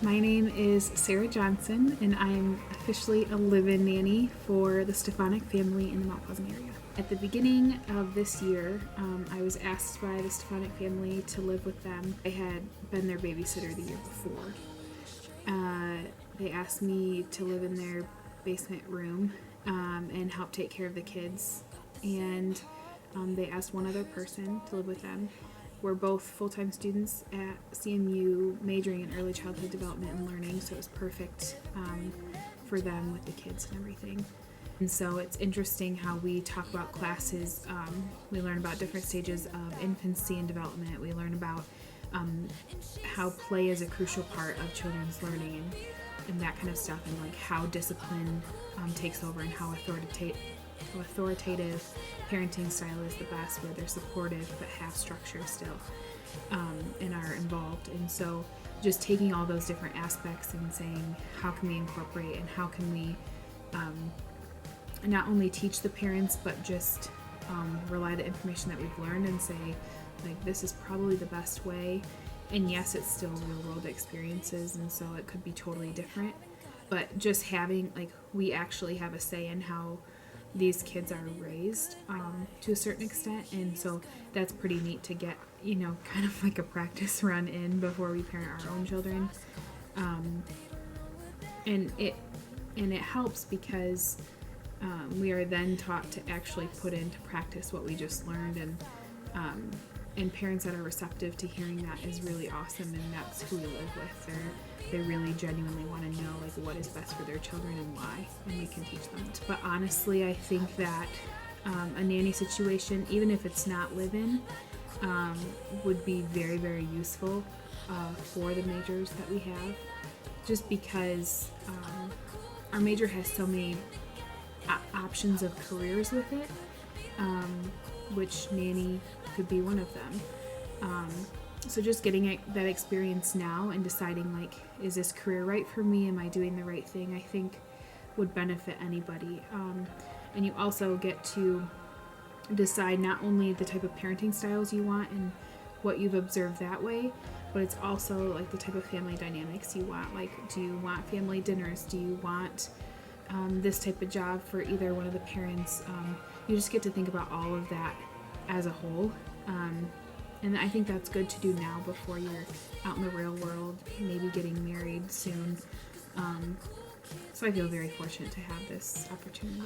My name is Sarah Johnsen, and I am officially a live-in nanny for the Stefanik family in the Mount Pleasant area. At the beginning of this year, I was asked by the Stefanik family to live with them. I had been their babysitter the year before. They asked me to live in their basement room and help take care of the kids. And they asked one other person to live with them. We're both full-time students at CMU majoring in early childhood development and learning, so it was perfect for them with the kids and everything. And so it's interesting how we talk about classes. We learn about different stages of infancy and development. We learn about how play is a crucial part of children's learning and that kind of stuff, and like how discipline takes over and how authoritative parenting style is the best, where they're supportive but have structure still and are involved. And so just taking all those different aspects and saying how can we incorporate and how can we not only teach the parents but just rely the information that we've learned and say like this is probably the best way. And yes, it's still real world experiences, and so it could be totally different, but just having like we actually have a say in how these kids are raised to a certain extent. And so that's pretty neat to get, kind of like a practice run in before we parent our own children. And it helps because we are then taught to actually put into practice what we just learned, and parents that are receptive to hearing that is really awesome, and that's who we live with. They really genuinely want to know like what is best for their children and why, and we can teach them. But honestly, I think that a nanny situation, even if it's not live-in, would be very, very useful for the majors that we have, just because our major has so many options of careers with it, which nanny could be one of them. So just getting that experience now and deciding like, is this career right for me? Am I doing the right thing? I think would benefit anybody. And you also get to decide not only the type of parenting styles you want and what you've observed that way, but it's also like the type of family dynamics you want. Like, do you want family dinners? Do you want this type of job for either one of the parents? You just get to think about all of that as a whole. And I think that's good to do now before you're out in the real world, maybe getting married soon. So I feel very fortunate to have this opportunity.